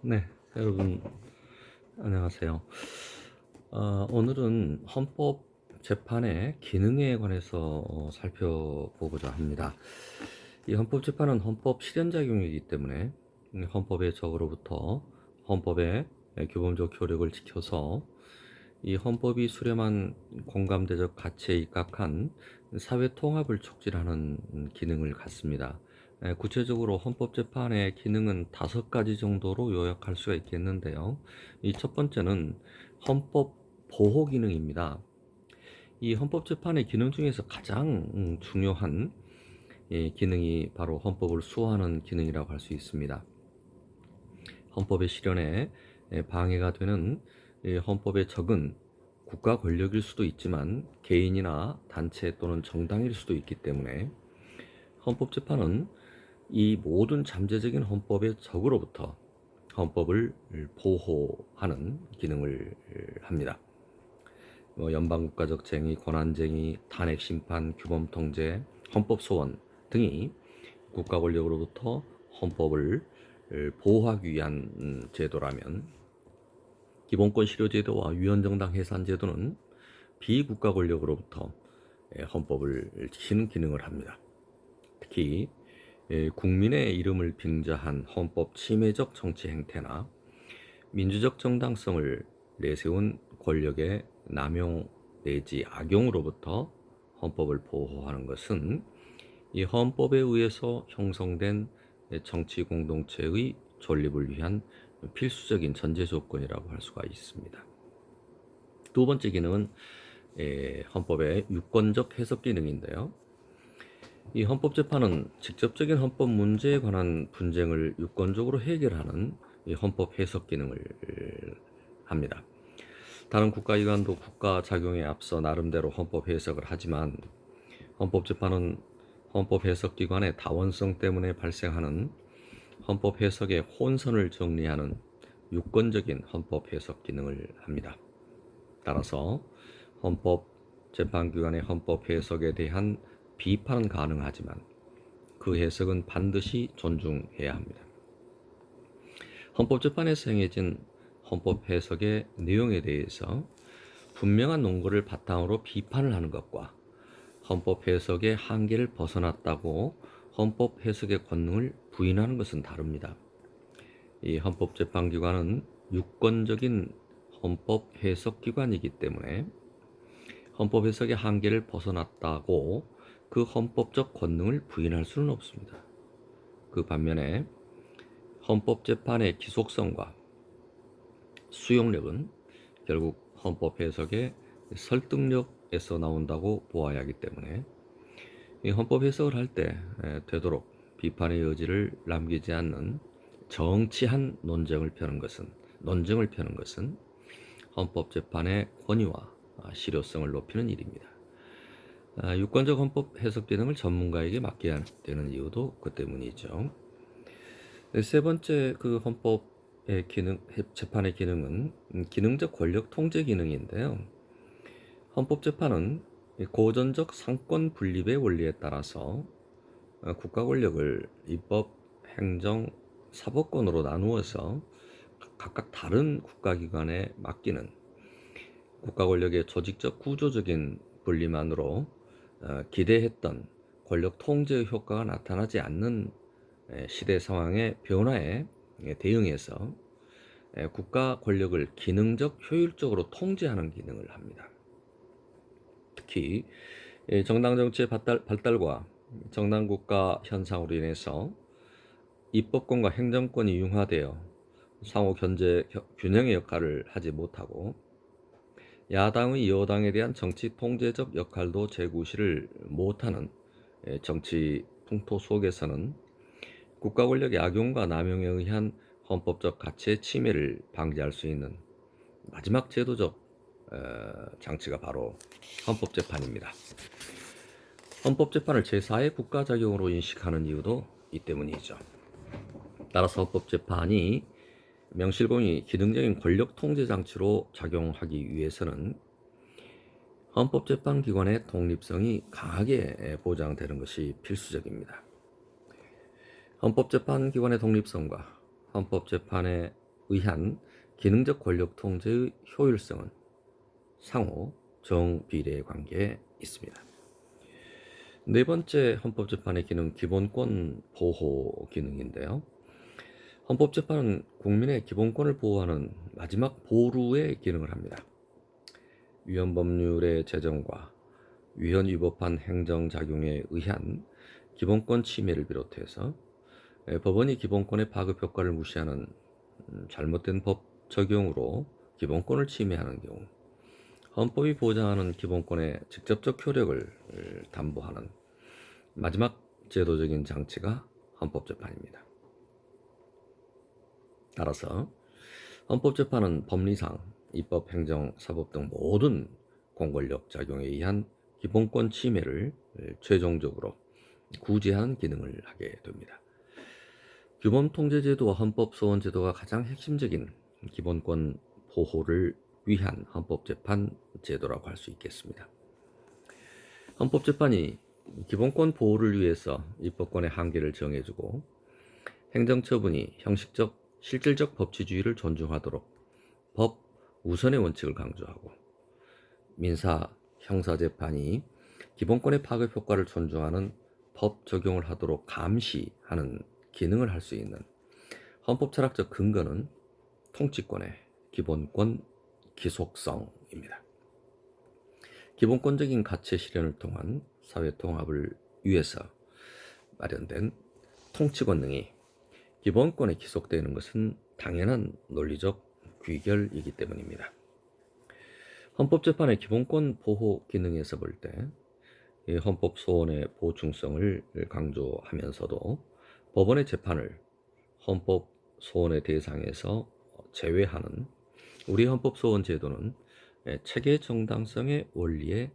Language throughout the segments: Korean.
네, 여러분 안녕하세요. 오늘은 헌법 재판의 기능에 관해서 살펴보고자 합니다. 이 헌법 재판은 헌법 실현작용이기 때문에 헌법의 적으로부터 헌법의 규범적 효력을 지켜서 이 헌법이 수렴한 공감대적 가치에 입각한 사회 통합을 촉진하는 기능을 갖습니다. 구체적으로 헌법재판의 기능은 5가지 정도로 요약할 수가 있겠는데요. 이 첫 번째는 헌법 보호 기능입니다. 이 헌법재판의 기능 중에서 가장 중요한 기능이 바로 헌법을 수호하는 기능이라고 할 수 있습니다. 헌법의 실현에 방해가 되는 헌법의 적은 국가 권력일 수도 있지만 개인이나 단체 또는 정당일 수도 있기 때문에 헌법재판은 이 모든 잠재적인 헌법의 적으로부터 헌법을 보호하는 기능을 합니다. 연방국가적 쟁의, 권한쟁의, 탄핵심판, 규범통제, 헌법소원 등이 국가 권력으로부터 헌법을 보호하기 위한 제도라면, 기본권 실효제도와 위헌정당 해산제도는 비국가 권력으로부터 헌법을 지키는 기능을 합니다. 특히 국민의 이름을 빙자한 헌법 침해적 정치 행태나 민주적 정당성을 내세운 권력의 남용 내지 악용으로부터 헌법을 보호하는 것은 이 헌법에 의해서 형성된 정치 공동체의 존립을 위한 필수적인 전제 조건이라고 할 수가 있습니다. 두 번째 기능은 헌법의 유권적 해석 기능인데요. 이 헌법재판은 직접적인 헌법 문제에 관한 분쟁을 유권적으로 해결하는 이 헌법 해석 기능을 합니다. 다른 국가기관도 국가 작용에 앞서 나름대로 헌법 해석을 하지만 헌법재판은 헌법 해석기관의 다원성 때문에 발생하는 헌법 해석의 혼선을 정리하는 유권적인 헌법 해석 기능을 합니다. 따라서 헌법 재판기관의 헌법 해석에 대한 비판은 가능하지만 그 해석은 반드시 존중해야 합니다. 헌법재판에서 행해진 헌법 해석의 내용에 대해서 분명한 논거를 바탕으로 비판을 하는 것과 헌법 해석의 한계를 벗어났다고 헌법 해석의 권능을 부인하는 것은 다릅니다. 이 헌법재판기관은 유권적인 헌법 해석기관이기 때문에 헌법 해석의 한계를 벗어났다고 그 헌법적 권능을 부인할 수는 없습니다. 그 반면에 헌법재판의 기속성과 수용력은 결국 헌법 해석의 설득력에서 나온다고 보아야 하기 때문에 이 헌법 해석을 할 때 되도록 비판의 여지를 남기지 않는 정치한 논쟁을 펴는 것은 헌법재판의 권위와 실효성을 높이는 일입니다. 유권적 헌법 해석 기능을 전문가에게 맡겨야 되는 이유도 그 때문이죠. 세 번째 그 헌법의 기능, 재판의 기능은 기능적 권력 통제 기능인데요. 헌법재판은 고전적 상권 분립의 원리에 따라서 국가 권력을 입법, 행정, 사법권으로 나누어서 각각 다른 국가기관에 맡기는 국가 권력의 조직적 구조적인 분리만으로 기대했던 권력 통제의 효과가 나타나지 않는 시대 상황의 변화에 대응해서 국가 권력을 기능적 효율적으로 통제하는 기능을 합니다. 특히 정당 정치의 발달과 정당 국가 현상으로 인해서 입법권과 행정권이 융화되어 상호 균형의 역할을 하지 못하고 야당의 여당에 대한 정치 통제적 역할도 제구시를 못하는 정치 풍토 속에서는 국가 권력의 악용과 남용에 의한 헌법적 가치의 침해를 방지할 수 있는 마지막 제도적 장치가 바로 헌법재판입니다. 헌법재판을 제4의 국가작용으로 인식하는 이유도 이 때문이죠. 따라서 헌법재판이 명실공히 기능적인 권력 통제 장치로 작용하기 위해서는 헌법재판기관의 독립성이 강하게 보장되는 것이 필수적입니다. 헌법재판기관의 독립성과 헌법재판의 의한 기능적 권력 통제의 효율성은 상호 정비례 관계에 있습니다. 네 번째 헌법재판의 기능, 기본권 보호 기능인데요. 헌법재판은 국민의 기본권을 보호하는 마지막 보루의 기능을 합니다. 위헌 법률의 제정과 위헌 위법한 행정작용에 의한 기본권 침해를 비롯해서 법원이 기본권의 파급 효과를 무시하는 잘못된 법 적용으로 기본권을 침해하는 경우, 헌법이 보장하는 기본권의 직접적 효력을 담보하는 마지막 제도적인 장치가 헌법재판입니다. 따라서 헌법재판은 법리상 입법, 행정, 사법 등 모든 공권력 작용에 의한 기본권 침해를 최종적으로 구제하는 기능을 하게 됩니다. 규범통제제도와 헌법소원제도가 가장 핵심적인 기본권 보호를 위한 헌법재판 제도라고 할 수 있겠습니다. 헌법재판이 기본권 보호를 위해서 입법권의 한계를 정해주고 행정처분이 형식적, 실질적 법치주의를 존중하도록 법 우선의 원칙을 강조하고 민사, 형사재판이 기본권의 파급 효과를 존중하는 법 적용을 하도록 감시하는 기능을 할 수 있는 헌법 철학적 근거는 통치권의 기본권 기속성입니다. 기본권적인 가치 실현을 통한 사회 통합을 위해서 마련된 통치 권능이 기본권에 기속되는 것은 당연한 논리적 귀결이기 때문입니다. 헌법재판의 기본권 보호 기능에서 볼 때 헌법 소원의 보충성을 강조하면서도 법원의 재판을 헌법 소원의 대상에서 제외하는 우리 헌법 소원 제도는 체계 정당성의 원리에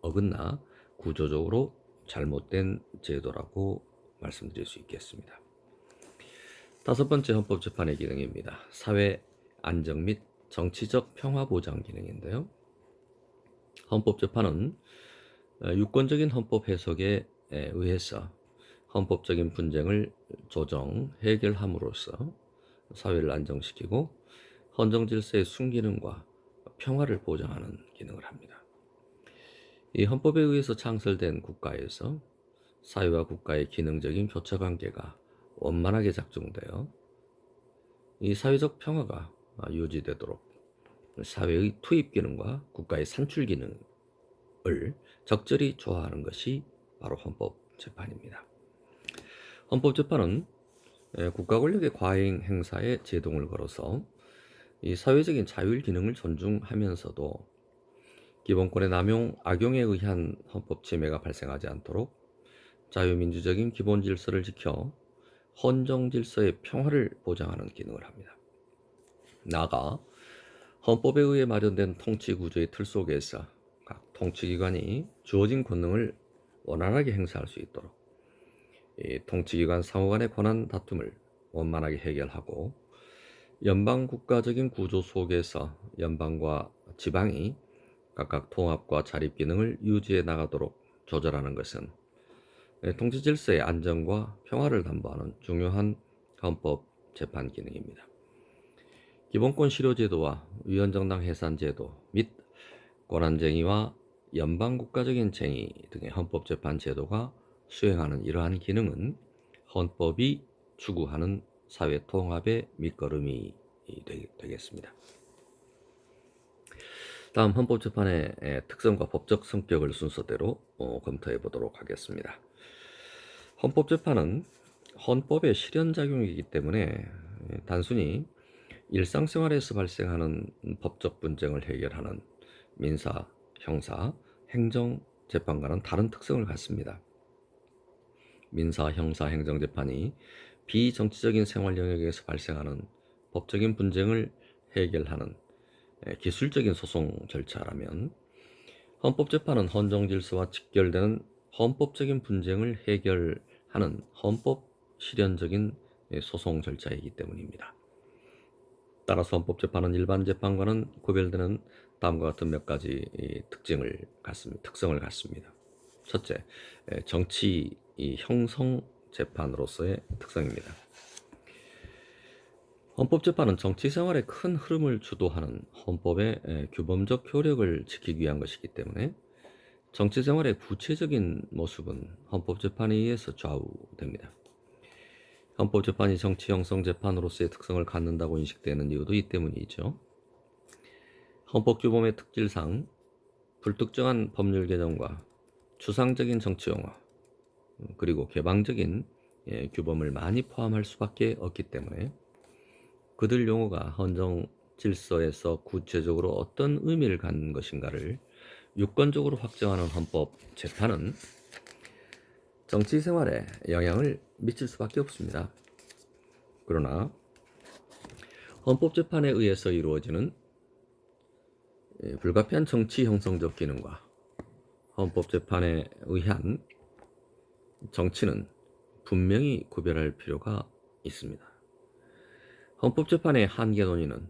어긋나 구조적으로 잘못된 제도라고 말씀드릴 수 있겠습니다. 다섯 번째 헌법재판의 기능입니다. 사회 안정 및 정치적 평화 보장 기능인데요. 헌법재판은 유권적인 헌법 해석에 의해서 헌법적인 분쟁을 조정, 해결함으로써 사회를 안정시키고 헌정 질서의 순기능과 평화를 보장하는 기능을 합니다. 이 헌법에 의해서 창설된 국가에서 사회와 국가의 기능적인 교차관계가 원만하게 작동되어 이 사회적 평화가 유지되도록 사회의 투입 기능과 국가의 산출 기능을 적절히 조화하는 것이 바로 헌법재판입니다. 헌법재판은 국가 권력의 과잉 행사에 제동을 걸어서 이 사회적인 자율 기능을 존중하면서도 기본권의 남용, 악용에 의한 헌법 침해가 발생하지 않도록 자유민주적인 기본 질서를 지켜 헌정 질서의 평화를 보장하는 기능을 합니다. 나아가 헌법에 의해 마련된 통치 구조의 틀 속에서 각 통치기관이 주어진 권능을 원활하게 행사할 수 있도록 이 통치기관 상호 간의 권한 다툼을 원만하게 해결하고 연방 국가적인 구조 속에서 연방과 지방이 각각 통합과 자립 기능을 유지해 나가도록 조절하는 것은 통치 질서의 안정과 평화를 담보하는 중요한 헌법 재판 기능입니다. 기본권 실효 제도와 위헌정당 해산 제도 및 권한쟁의와 연방 국가적인 쟁의 등의 헌법 재판 제도가 수행하는 이러한 기능은 헌법이 추구하는 사회 통합의 밑거름이 되겠습니다. 다음 헌법재판의 특성과 법적 성격을 순서대로 검토해 보도록 하겠습니다. 헌법재판은 헌법의 실현작용이기 때문에 단순히 일상생활에서 발생하는 법적 분쟁을 해결하는 민사, 형사, 행정 재판과는 다른 특성을 갖습니다. 민사, 형사, 행정 재판이 비정치적인 생활 영역에서 발생하는 법적인 분쟁을 해결하는 기술적인 소송 절차라면 헌법재판은 헌정 질서와 직결되는 헌법적인 분쟁을 해결하는 헌법 실현적인 소송 절차이기 때문입니다. 따라서 헌법재판은 일반 재판과는 구별되는 다음과 같은 몇 가지 특성을 갖습니다. 첫째, 정치 형성 재판으로서의 특성입니다. 헌법재판은 정치 생활의 큰 흐름을 주도하는 헌법의 규범적 효력을 지키기 위한 것이기 때문에 정치 생활의 구체적인 모습은 헌법재판에 의해서 좌우됩니다. 헌법재판이 정치 형성 재판으로서의 특성을 갖는다고 인식되는 이유도 이 때문이죠. 헌법규범의 특질상 불특정한 법률 개정과 추상적인 정치 용어 그리고 개방적인 규범을 많이 포함할 수밖에 없기 때문에 그들 용어가 헌정 질서에서 구체적으로 어떤 의미를 갖는 것인가를 유권적으로 확정하는 헌법 재판은 정치 생활에 영향을 미칠 수밖에 없습니다. 그러나 헌법 재판에 의해서 이루어지는 불가피한 정치 형성적 기능과 헌법 재판에 의한 정치는 분명히 구별할 필요가 있습니다. 헌법재판의 한계 논의는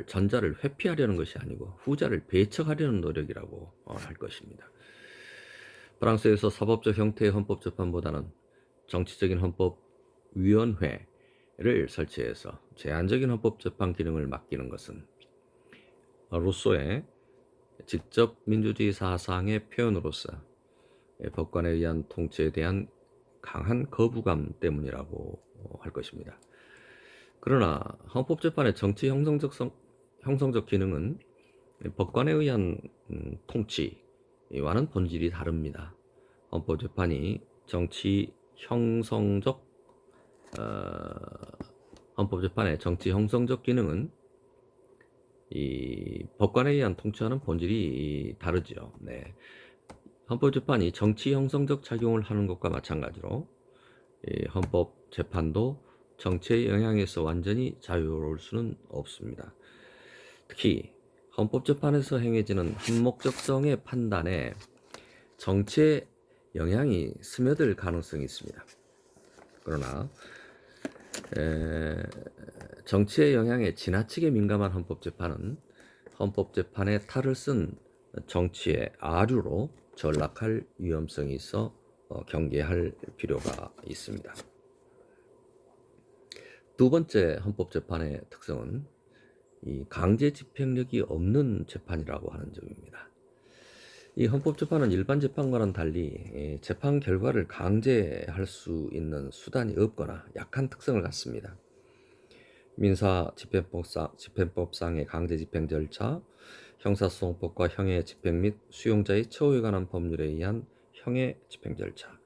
전자를 회피하려는 것이 아니고 후자를 배척하려는 노력이라고 할 것입니다. 프랑스에서 사법적 형태의 헌법재판보다는 정치적인 헌법위원회를 설치해서 제한적인 헌법재판 기능을 맡기는 것은 루소의 직접 민주주의 사상의 표현으로서 법관에 의한 통치에 대한 강한 거부감 때문이라고 할 것입니다. 그러나 헌법재판의 정치 형성적 기능은 법관에 의한 통치와는 본질이 다릅니다. 헌법재판이 헌법재판의 정치 형성적 기능은 이 법관에 의한 통치와는 본질이 다르죠. 네. 헌법재판이 정치 형성적 작용을 하는 것과 마찬가지로 헌법재판도 정치의 영향에서 완전히 자유로울 수는 없습니다. 특히 헌법재판에서 행해지는 한목적성의 판단에 정치의 영향이 스며들 가능성이 있습니다. 그러나 정치의 영향에 지나치게 민감한 헌법재판은 헌법재판의 탈을 쓴 정치의 아류로 전락할 위험성이 있어 경계할 필요가 있습니다. 두 번째 헌법재판의 특성은 이 강제 집행력이 없는 재판이라고 하는 점입니다. 이 헌법재판은 일반 재판과는 달리 재판 결과를 강제할 수 있는 수단이 없거나 약한 특성을 갖습니다. 민사 집행법상의 강제 집행 절차, 형사소송법과 형의 집행 및 수용자의 처우에 관한 법률에 의한 형의 집행 절차,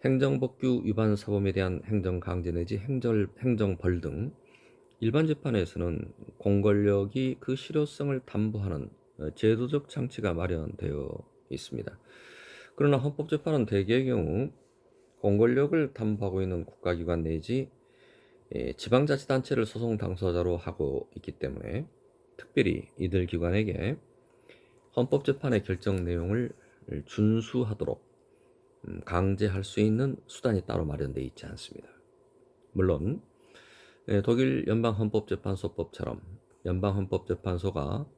행정법규 위반 사범에 대한 행정강제 내지 행정벌 등 일반 재판에서는 공권력이 그 실효성을 담보하는 제도적 장치가 마련되어 있습니다. 그러나 헌법재판은 대개의 경우 공권력을 담보하고 있는 국가기관 내지 지방자치단체를 소송 당사자로 하고 있기 때문에 특별히 이들 기관에게 헌법재판의 결정 내용을 준수하도록 강제할 수 있는 수단이 따로 마련되어 있지 않습니다. 물론 독일 연방헌법재판소법처럼 연방헌법재판소가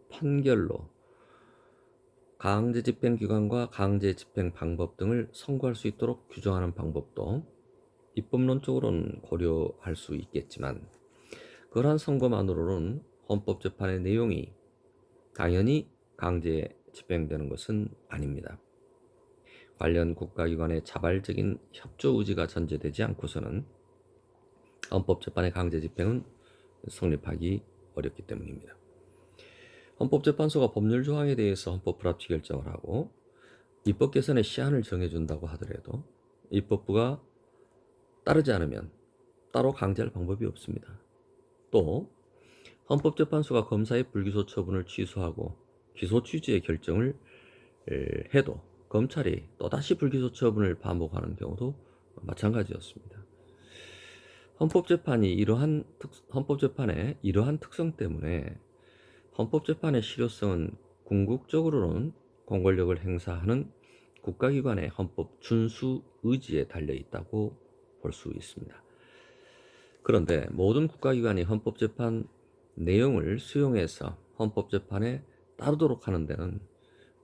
판결로 강제집행기관과 강제집행 방법 등을 선고할 수 있도록 규정하는 방법도 입법론적으로는 고려할 수 있겠지만 그러한 선고만으로는 헌법재판의 내용이 당연히 강제 집행되는 것은 아닙니다. 관련 국가기관의 자발적인 협조 의지가 전제되지 않고서는 헌법재판의 강제 집행은 성립하기 어렵기 때문입니다. 헌법재판소가 법률 조항에 대해서 헌법 불합치 결정을 하고 입법 개선의 시한을 정해준다고 하더라도 입법부가 따르지 않으면 따로 강제할 방법이 없습니다. 또 헌법재판소가 검사의 불기소 처분을 취소하고 기소 취지의 결정을 해도 검찰이 또다시 불기소 처분을 반복하는 경우도 마찬가지였습니다. 헌법재판의 이러한 특성 때문에 헌법재판의 실효성은 궁극적으로는 공권력을 행사하는 국가기관의 헌법 준수 의지에 달려 있다고 볼 수 있습니다. 그런데 모든 국가기관이 헌법재판 내용을 수용해서 헌법재판에 따르도록 하는 데는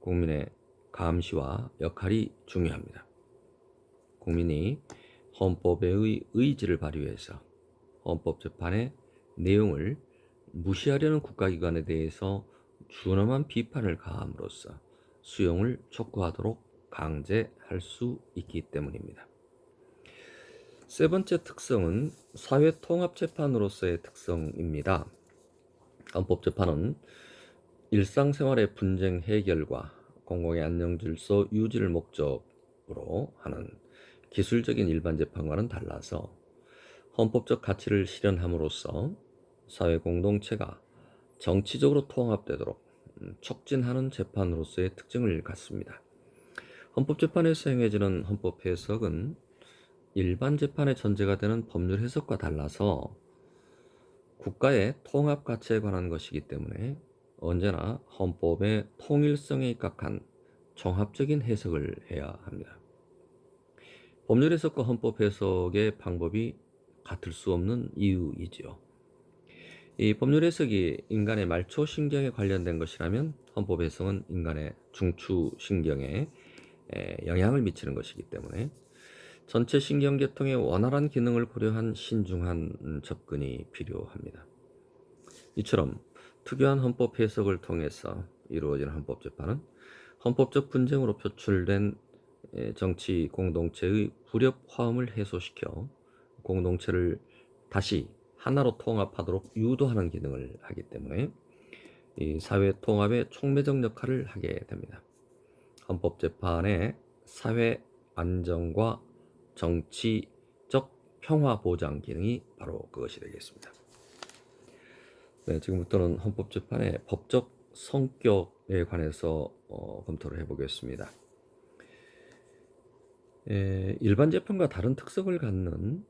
국민의 감시와 역할이 중요합니다. 국민이 헌법의 의지를 발휘해서 헌법재판의 내용을 무시하려는 국가기관에 대해서 준엄한 비판을 가함으로써 수용을 촉구하도록 강제할 수 있기 때문입니다. 세 번째 특성은 사회통합재판으로서의 특성입니다. 헌법재판은 일상생활의 분쟁 해결과 공공의 안녕질서 유지를 목적으로 하는 기술적인 일반 재판과는 달라서 헌법적 가치를 실현함으로써 사회 공동체가 정치적으로 통합되도록 촉진하는 재판으로서의 특징을 갖습니다. 헌법재판에서 행해지는 헌법 해석은 일반 재판의 전제가 되는 법률 해석과 달라서 국가의 통합 가치에 관한 것이기 때문에 언제나 헌법의 통일성에 입각한 종합적인 해석을 해야 합니다. 법률 해석과 헌법 해석의 방법이 같을 수 없는 이유이지요. 이 법률 해석이 인간의 말초 신경에 관련된 것이라면 헌법 해석은 인간의 중추 신경에 영향을 미치는 것이기 때문에 전체 신경계통의 원활한 기능을 고려한 신중한 접근이 필요합니다. 이처럼 특유한 헌법 해석을 통해서 이루어지는 헌법재판은 헌법적 분쟁으로 표출된 정치 공동체의 불협화음을 해소시켜 공동체를 다시 하나로 통합하도록 유도하는 기능을 하기 때문에 이 사회 통합의 촉매적 역할을 하게 됩니다. 헌법재판의 사회 안정과 정치적 평화 보장 기능이 바로 그것이 되겠습니다. 네, 지금부터는 헌법재판의 법적 성격에 관해서 검토를 해보겠습니다. 일반 재판과 다른 특성을 갖는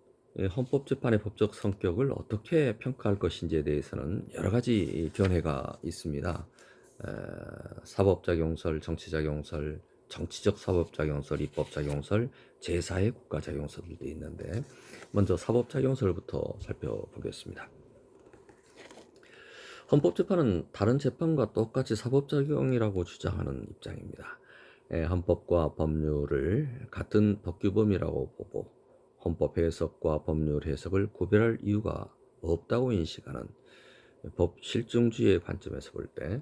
헌법재판의 법적 성격을 어떻게 평가할 것인지에 대해서는 여러 가지 견해가 있습니다. 사법작용설, 정치작용설, 정치적 사법작용설, 입법작용설, 제4의 국가작용설도 있는데 먼저 사법작용설부터 살펴보겠습니다. 헌법재판은 다른 재판과 똑같이 사법작용이라고 주장하는 입장입니다. 헌법과 법률을 같은 법규범위라고 보고 헌법 해석과 법률 해석을 구별할 이유가 없다고 인식하는 법 실증주의의 관점에서 볼 때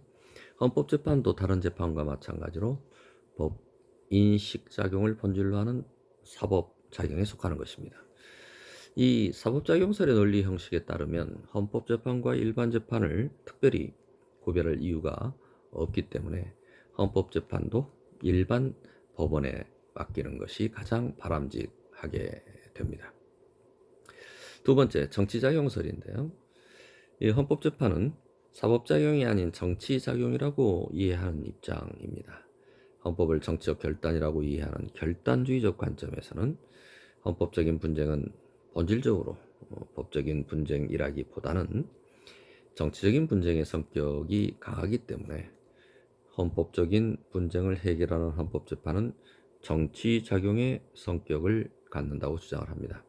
헌법재판도 다른 재판과 마찬가지로 법 인식작용을 본질로 하는 사법작용에 속하는 것입니다. 이 사법작용설의 논리 형식에 따르면 헌법재판과 일반 재판을 특별히 구별할 이유가 없기 때문에 헌법재판도 일반 법원에 맡기는 것이 가장 바람직하게 됩니다. 두 번째, 정치작용설인데요. 이 헌법재판은 사법작용이 아닌 정치작용이라고 이해하는 입장입니다. 헌법을 정치적 결단이라고 이해하는 결단주의적 관점에서는 헌법적인 분쟁은 본질적으로 법적인 분쟁이라기보다는 정치적인 분쟁의 성격이 강하기 때문에 헌법적인 분쟁을 해결하는 헌법재판은 정치작용의 성격을 갖는다고 주장을 합니다.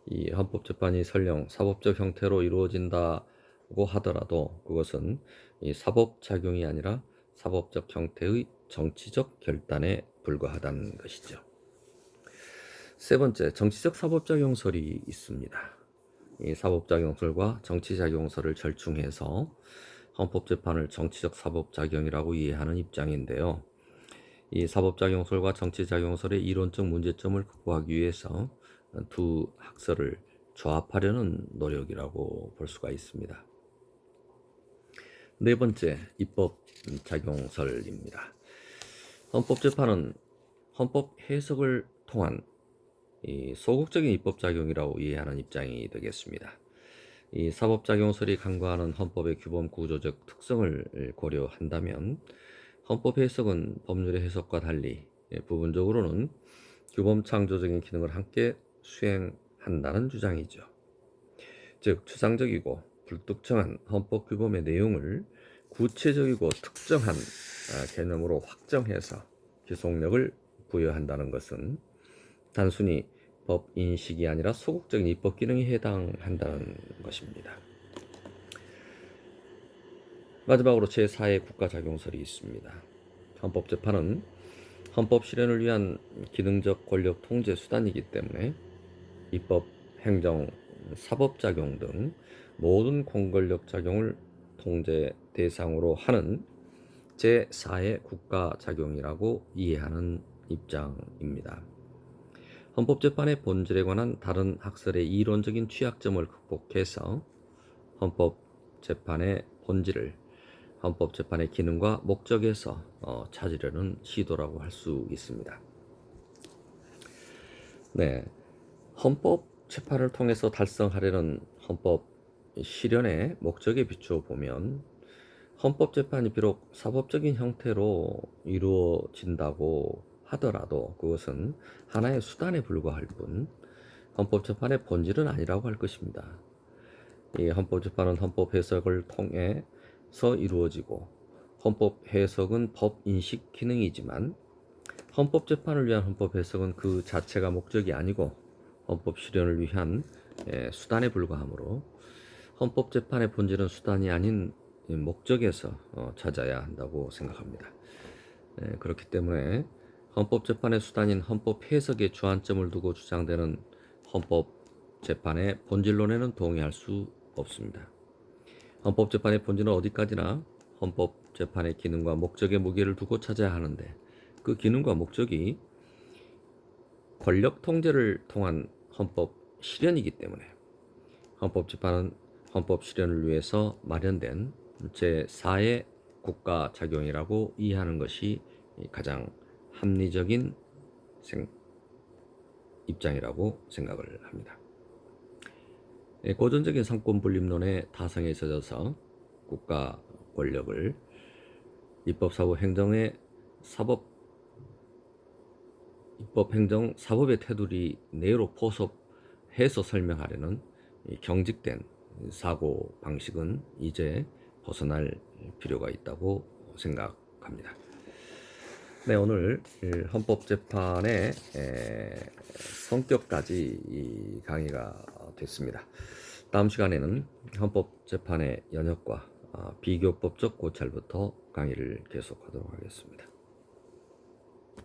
이 헌법재판이 설령 사법적 형태로 이루어진다고 하더라도 그것은 이 사법작용이 아니라 사법적 형태의 정치적 결단에 불과하다는 것이죠. 세 번째, 정치적 사법작용설이 있습니다. 이 사법작용설과 정치작용설을 절충해서 헌법재판을 정치적 사법작용이라고 이해하는 입장인데요. 이 사법작용설과 정치작용설의 이론적 문제점을 극복하기 위해서 두 학설을 조합하려는 노력이라고 볼 수가 있습니다. 네 번째, 입법작용설입니다. 헌법재판은 헌법 해석을 통한 이 소극적인 입법작용이라고 이해하는 입장이 되겠습니다. 이 사법작용설이 간과하는 헌법의 규범 구조적 특성을 고려한다면 헌법 해석은 법률의 해석과 달리 부분적으로는 규범 창조적인 기능을 함께 수행한다는 주장이죠. 즉 추상적이고 불특정한 헌법 규범의 내용을 구체적이고 특정한 개념으로 확정해서 지속력을 부여한다는 것은 단순히 법 인식이 아니라 소극적인 입법 기능에 해당한다는 것입니다. 마지막으로 제4의 국가작용설이 있습니다. 헌법재판은 헌법 실현을 위한 기능적 권력 통제 수단이기 때문에 입법, 행정, 사법작용 등 모든 공권력 작용을 통제 대상으로 하는 제4의 국가작용이라고 이해하는 입장입니다. 헌법재판의 본질에 관한 다른 학설의 이론적인 취약점을 극복해서 헌법재판의 본질을 헌법재판의 기능과 목적에서 찾으려는 시도라고 할 수 있습니다. 네, 헌법재판을 통해서 달성하려는 헌법 실현의 목적에 비추어 보면 헌법재판이 비록 사법적인 형태로 이루어진다고 하더라도 그것은 하나의 수단에 불과할 뿐 헌법재판의 본질은 아니라고 할 것입니다. 이 헌법재판은 헌법 해석을 통해서 이루어지고 헌법 해석은 법 인식 기능이지만 헌법재판을 위한 헌법 해석은 그 자체가 목적이 아니고 헌법 실현을 위한 수단에 불과하므로 헌법재판의 본질은 수단이 아닌 목적에서 찾아야 한다고 생각합니다. 그렇기 때문에 헌법재판의 수단인 헌법 해석에 주안점을 두고 주장되는 헌법재판의 본질론에는 동의할 수 없습니다. 헌법재판의 본질은 어디까지나 헌법재판의 기능과 목적의 무게를 두고 찾아야 하는데 그 기능과 목적이 권력 통제를 통한 헌법 실현이기 때문에 헌법재판은 헌법 실현을 위해서 마련된 제4의 국가작용이라고 이해하는 것이 가장 합리적인 입장이라고 생각을 합니다. 고전적인 상권 분립론의 타성에 젖어서 국가 권력을 입법, 사법, 행정의 입법, 행정, 사법의 테두리 내로 포섭해서 설명하려는 경직된 사고 방식은 이제 벗어날 필요가 있다고 생각합니다. 네, 오늘 헌법재판의 성격까지 강의가 됐습니다. 다음 시간에는 헌법재판의 연역과 비교법적 고찰부터 강의를 계속하도록 하겠습니다.